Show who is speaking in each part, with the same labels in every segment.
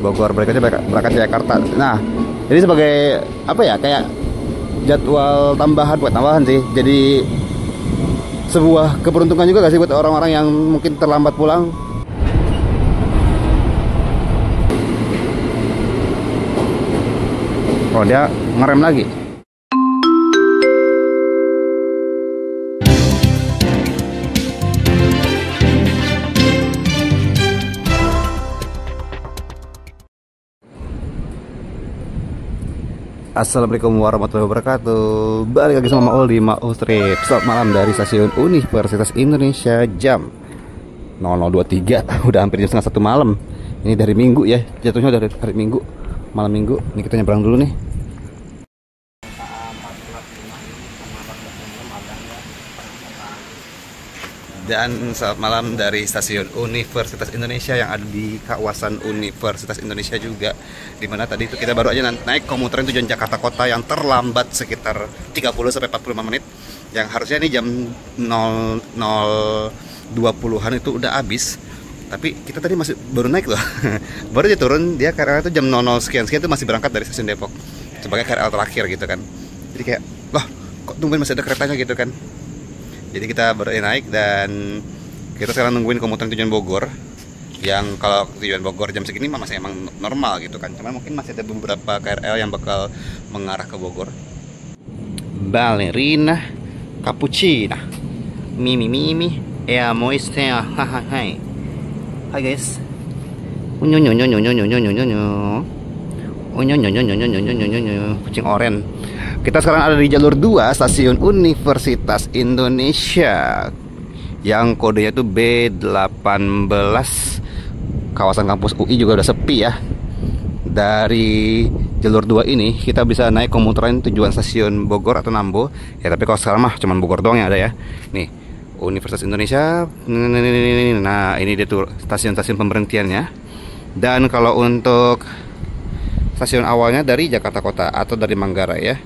Speaker 1: Bogor, berikutnya berangkat Jakarta. Nah, jadi sebagai apa ya, kayak jadwal tambahan sih. Jadi sebuah keberuntungan juga gak sih buat orang-orang yang mungkin terlambat pulang. Oh, dia ngerem lagi. Assalamualaikum warahmatullahi wabarakatuh. Balik lagi sama Maul di Maul Trip. Selamat malam dari stasiun Universitas Indonesia. Jam 00.23. Udah hampir jam setengah 1 malam. Ini dari Minggu ya. Jatuhnya dari hari Minggu, malam Minggu. Ini kita nyebrang dulu nih. Dan selamat malam dari stasiun Universitas Indonesia yang ada di kawasan Universitas Indonesia juga, dimana tadi itu kita baru aja naik komuter tujuan Jakarta Kota yang terlambat sekitar 30-45 menit, yang harusnya ini jam 00.20-an itu udah habis, tapi kita tadi masih baru naik loh. Baru aja turun, dia KRL itu jam 00 sekian itu masih berangkat dari stasiun Depok sebagai KRL terakhir gitu kan. Jadi kayak, loh kok tumben masih ada keretanya gitu kan. Jadi kita baru naik dan kita sekarang nungguin komuter tujuan Bogor. Yang kalau tujuan Bogor jam segini masih emang normal gitu kan. Cuman mungkin masih ada beberapa KRL yang bakal mengarah ke Bogor. Ballerina cappuccina. Mimi moiste. Hai. Hai guys. Kucing oren. Kita sekarang ada di jalur 2 stasiun Universitas Indonesia yang kodenya itu B18. Kawasan kampus UI juga udah sepi ya. Dari jalur 2 ini kita bisa naik komuter lain tujuan stasiun Bogor atau Nambo. Ya tapi kalau sekarang mah cuman Bogor doang yang ada ya. Nih, Universitas Indonesia. Nah, ini dia tuh stasiun-stasiun pemberhentiannya. Dan kalau untuk stasiun awalnya dari Jakarta Kota atau dari Manggarai ya.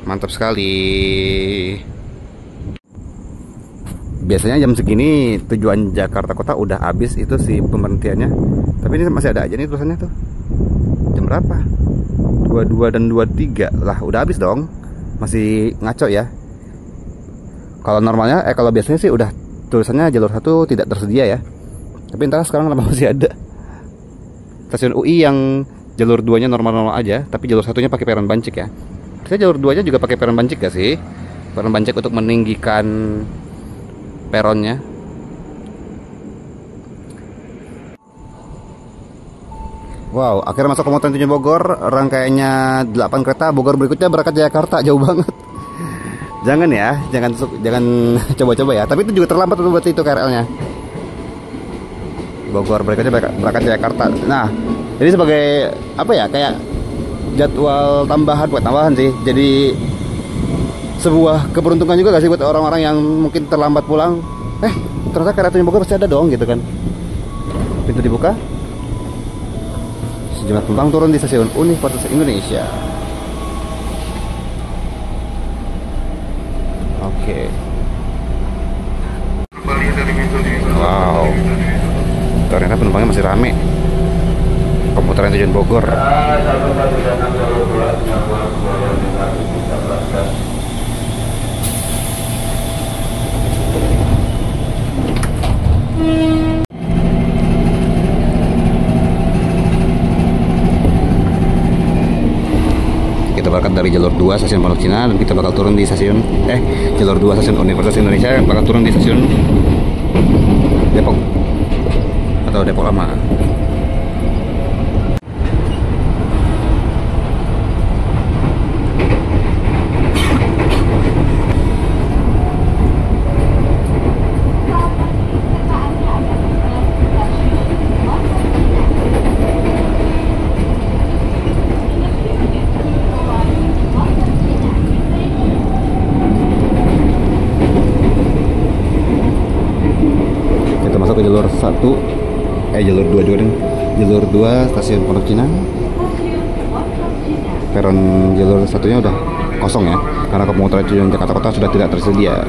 Speaker 1: Mantap sekali. Biasanya jam segini tujuan Jakarta Kota udah habis itu si pemberhentiannya. Tapi ini masih ada aja nih tulisannya tuh. Jam berapa? 22 dan 23. Lah udah habis dong. Masih ngaco ya. Kalau normalnya kalau biasanya sih udah tulisannya jalur 1 tidak tersedia ya. Tapi entah sekarang kenapa masih ada. Stasiun UI yang jalur 2-nya normal-normal aja, tapi jalur 1-nya pakai peron bancik ya. Saya jalur 2-nya juga pakai peron bancik gak sih? Peron bancik untuk meninggikan peronnya. Wow, akhirnya masuk komuter tujuan Bogor. Rangkaiannya 8 kereta. Bogor berikutnya berangkat Jakarta. Jauh banget. Jangan ya, jangan coba-coba ya. Tapi itu juga terlambat buat itu KRL-nya. Bogor berikutnya berangkat Jakarta. Nah, jadi sebagai apa ya, kayak jadwal tambahan sih. Jadi sebuah keberuntungan juga gak sih buat orang-orang yang mungkin terlambat pulang. Ternyata KRL Bogor pasti ada dong gitu kan. Pintu dibuka. Sejumlah penumpang turun di stasiun Universitas Indonesia. Oke. Wow. Ternyata penumpangnya masih rame. Komputeran tujuan Bogor. Kita berangkat dari jalur 2 stasiun Pondok Cina dan kita bakal turun di stasiun jalur 2 stasiun Universitas Indonesia bakal turun di stasiun Depok atau Depok Lama. Masuk ke jalur 1 jalur 2 juga nih. Jalur 2 stasiun Pondok Cina. Peron jalur 1-nya udah kosong ya, karena komuter tujuan Jakarta Kota sudah tidak tersedia.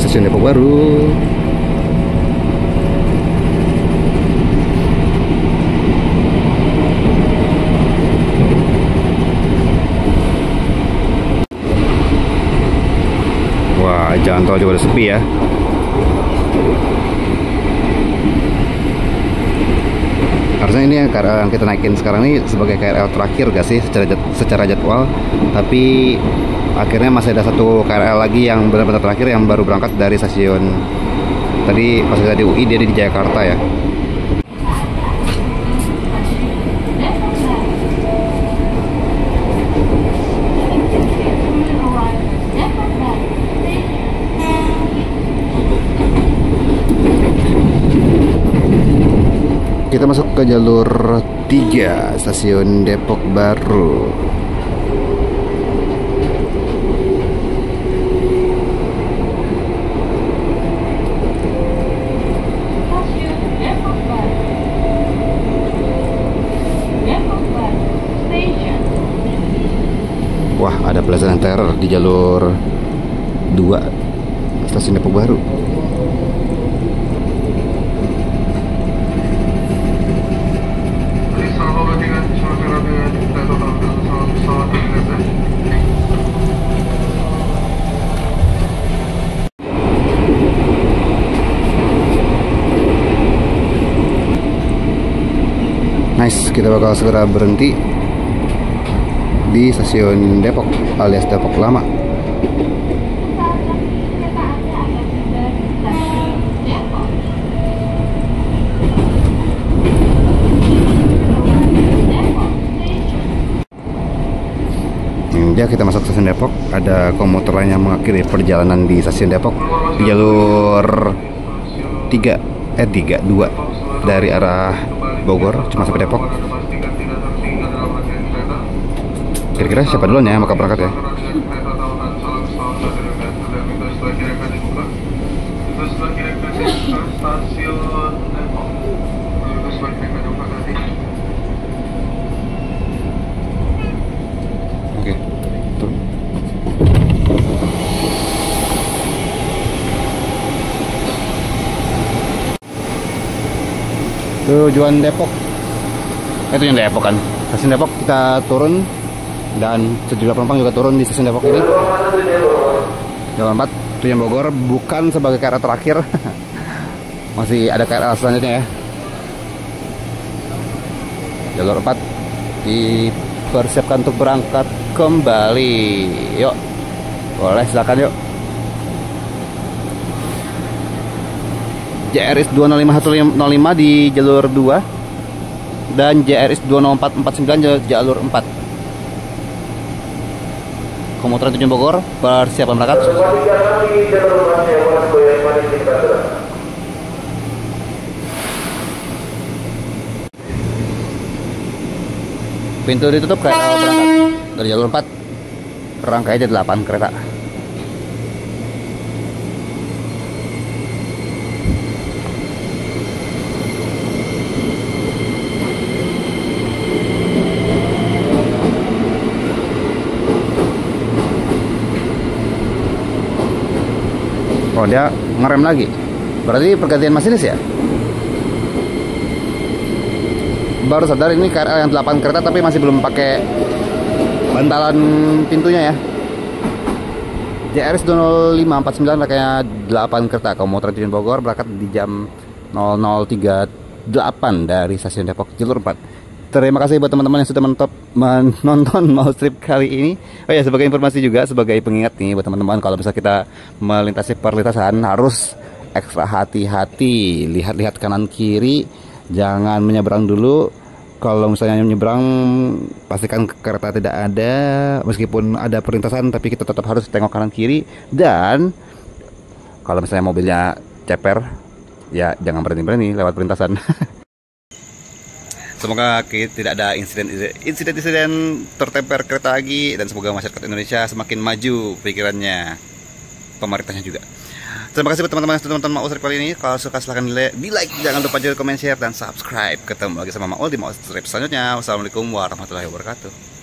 Speaker 1: stasiun Depok Baru. Wah, jalan tol juga udah sepi ya. Harusnya ini yang KRL yang kita naikin sekarang ini sebagai KRL terakhir gak sih secara jadwal, tapi akhirnya masih ada satu KRL lagi yang benar-benar terakhir yang baru berangkat dari stasiun tadi pas tadi UI, dia di Jakarta ya. Kita masuk ke jalur 3 stasiun Depok Baru. Wah, ada pelajaran teror di jalur 2 stasiun Depok Baru. Nice, kita bakal segera berhenti di stasiun Depok alias Depok Lama. Ya, kita masuk stasiun Depok. Ada komuter lain yang mengakhiri perjalanan di stasiun Depok di jalur 2 dari arah Bogor cuma sampai Depok. Kira-kira siapa duluan ya yang bakal berangkat ya? Oke, turun. Tujuan Depok. Itu yang Depok kan. Stasiun Depok kita turun dan sejumlah penumpang juga turun di stasiun Depok ini. Jalur 4 tujuan Bogor, bukan sebagai KRL terakhir. Masih ada KRL selanjutnya ya. Jalur 4 dipersiapkan untuk berangkat kembali. Yuk. Boleh, silakan yuk. JRS 205 di jalur 2 dan JRS 20449 jalur 4. Komuter tujuan Bogor persiapan berangkat. Pintu ditutup, kereta berangkat dari jalur 4. Rangkaian 8 kereta. Oh, dia ngerem lagi. Berarti pergantian masinis ya? Baru sadar ini KRL yang 8 kereta tapi masih belum pakai bantalan pintunya ya. JRS 20549 rangkaian 8 kereta komuter tujuan Bogor berangkat di jam 00.38 dari stasiun Depok jalur 4. Terima kasih buat teman-teman yang sudah menonton mau trip kali ini. Oh ya, sebagai informasi juga, sebagai pengingat nih buat teman-teman, kalau bisa kita melintasi perlintasan harus ekstra hati-hati, lihat-lihat kanan kiri, jangan menyeberang dulu. Kalau misalnya menyeberang, pastikan kereta tidak ada, meskipun ada perlintasan tapi kita tetap harus tengok kanan kiri. Dan kalau misalnya mobilnya ceper, ya jangan berani-berani lewat perlintasan. Semoga tidak ada insiden tertemper kereta lagi, dan semoga masyarakat Indonesia semakin maju pikirannya, pemerintahnya juga. Terima kasih buat teman-teman yang sudah nonton Maul Trip kali ini. Kalau suka silahkan di like, jangan lupa juga komen, share, dan subscribe. Ketemu lagi sama Maul di Maul Trip selanjutnya. Wassalamualaikum warahmatullahi wabarakatuh.